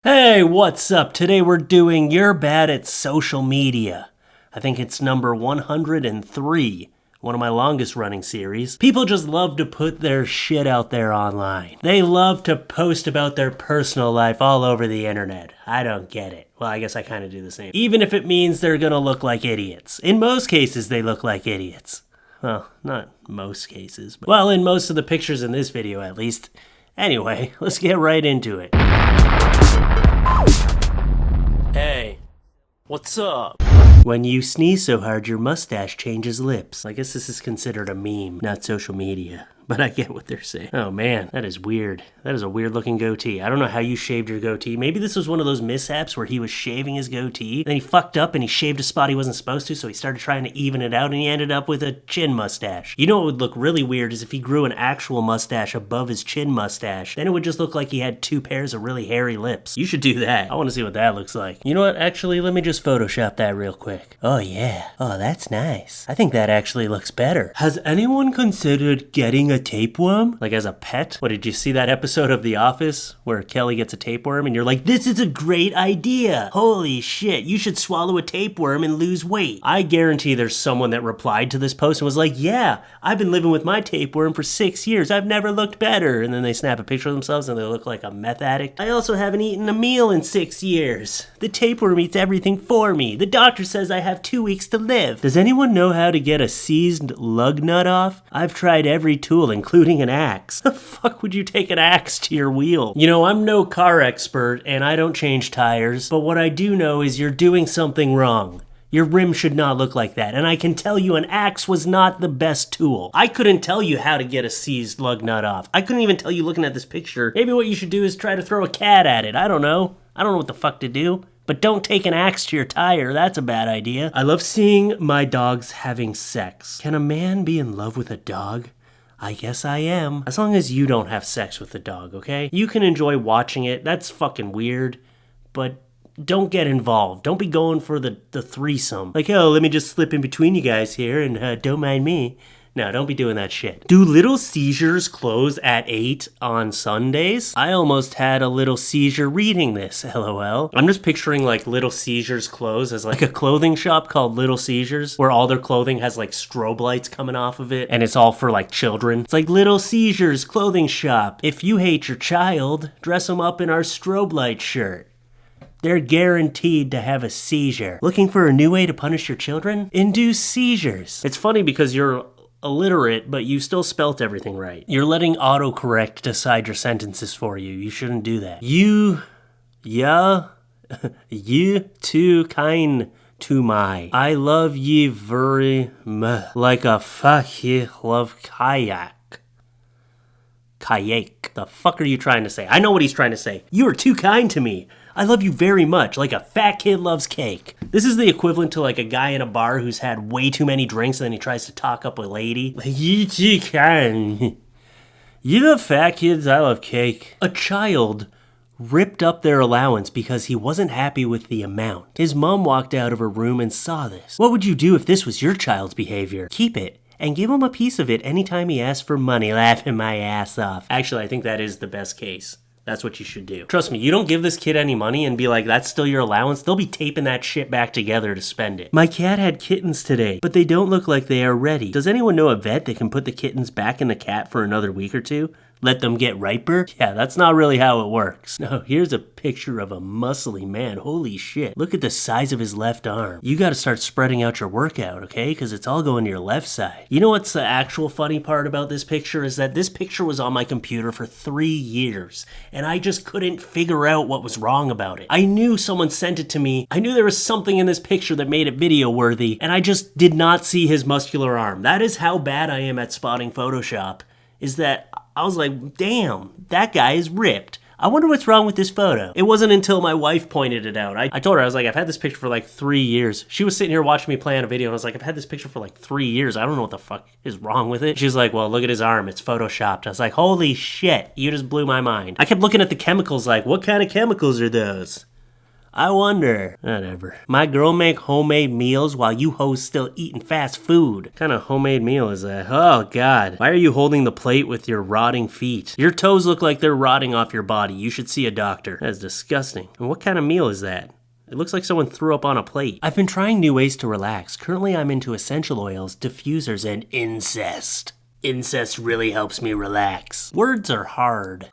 Hey, what's up? Today we're doing You're Bad at Social Media. I think it's number 103, one of my longest running series. People just love to put their shit out there online. They love to post about their personal life all over the internet. I don't get it. Well, I guess I kind of do the same. Even if it means they're gonna look like idiots. In most cases, they look like idiots. Well, not most cases, but well, in most of the pictures in this video at least. Anyway, let's get right into it. Hey, what's up? When you sneeze so hard, your mustache changes lips. I guess this is considered a meme, not social media. But I get what they're saying. Oh man, that is weird. That is a weird looking goatee. I don't know how you shaved your goatee. Maybe this was one of those mishaps where he was shaving his goatee, then he fucked up and he shaved a spot he wasn't supposed to, so he started trying to even it out and he ended up with a chin mustache. You know what would look really weird is if he grew an actual mustache above his chin mustache. Then it would just look like he had two pairs of really hairy lips. You should do that. I want to see what that looks like. You know what? Actually, let me just Photoshop that real quick. Oh yeah. Oh, that's nice. I think that actually looks better. Has anyone considered getting a tapeworm? Like as a pet? What, did you see that episode of The Office where Kelly gets a tapeworm and you're like, this is a great idea. Holy shit, you should swallow a tapeworm and lose weight. I guarantee there's someone that replied to this post and was like, yeah, I've been living with my tapeworm for 6 years. I've never looked better. And then they snap a picture of themselves and they look like a meth addict. I also haven't eaten a meal in 6 years. The tapeworm eats everything for me. The doctor says I have 2 weeks to live. Does anyone know how to get a seized lug nut off? I've tried every tool, including an axe. The fuck would you take an axe to your wheel? You know, I'm no car expert and I don't change tires, but what I do know is you're doing something wrong. Your rim should not look like that, and I can tell you an axe was not the best tool. I couldn't tell you how to get a seized lug nut off. I couldn't even tell you looking at this picture. Maybe what you should do is try to throw a cat at it. I don't know. I don't know what the fuck to do. But don't take an axe to your tire, that's a bad idea. I love seeing my dogs having sex. Can a man be in love with a dog? I guess I am. As long as you don't have sex with the dog, okay? You can enjoy watching it, that's fucking weird, but don't get involved. Don't be going for the threesome. Like, oh, let me just slip in between you guys here and don't mind me. No, don't be doing that shit. Do little seizures close at 8 on Sundays? I almost had a little seizure reading this, lol. I'm just picturing like Little Seizures close as like a clothing shop called Little Seizures, where all their clothing has like strobe lights coming off of it, and it's all for like children. It's like Little Seizures clothing shop. If you hate your child, dress them up in our strobe light shirt. They're guaranteed to have a seizure. Looking for a new way to punish your children? Induce seizures. It's funny because you're illiterate, but you still spelt everything right. You're letting autocorrect decide your sentences for you. You shouldn't do that. You too kind to my. I love ye very much. Like a fuck you love kayak. Kayak. The fuck are you trying to say? I know what he's trying to say. You are too kind to me. I love you very much, like a fat kid loves cake. This is the equivalent to like a guy in a bar who's had way too many drinks and then he tries to talk up a lady. You too kind. You the fat kids, I love cake. A child ripped up their allowance because he wasn't happy with the amount. His mom walked out of her room and saw this. What would you do if this was your child's behavior? Keep it and give him a piece of it anytime he asks for money, laughing my ass off. Actually, I think that is the best case. That's what you should do. Trust me, you don't give this kid any money and be like, that's still your allowance. They'll be taping that shit back together to spend it. My cat had kittens today, but they don't look like they are ready. Does anyone know a vet that can put the kittens back in the cat for another week or two? Let them get riper? Yeah, that's not really how it works. No, here's a picture of a muscly man. Holy shit. Look at the size of his left arm. You gotta start spreading out your workout, okay? Because it's all going to your left side. You know what's the actual funny part about this picture is that this picture was on my computer for 3 years, and I just couldn't figure out what was wrong about it. I knew someone sent it to me. I knew there was something in this picture that made it video worthy, and I just did not see his muscular arm. That is how bad I am at spotting Photoshop, is that I was like, damn, that guy is ripped. I wonder what's wrong with this photo. It wasn't until my wife pointed it out. I told her, I was like, I've had this picture for like 3 years. She was sitting here watching me play on a video and I was like, I've had this picture for like 3 years. I don't know what the fuck is wrong with it. She's like, well, look at his arm. It's photoshopped. I was like, holy shit, you just blew my mind. I kept looking at the chemicals like, what kind of chemicals are those? I wonder. Whatever. My girl make homemade meals while you hoes still eating fast food. What kind of homemade meal is that? Oh God. Why are you holding the plate with your rotting feet? Your toes look like they're rotting off your body. You should see a doctor. That's disgusting. And what kind of meal is that? It looks like someone threw up on a plate. I've been trying new ways to relax. Currently I'm into essential oils, diffusers, and incest. Incest really helps me relax. Words are hard.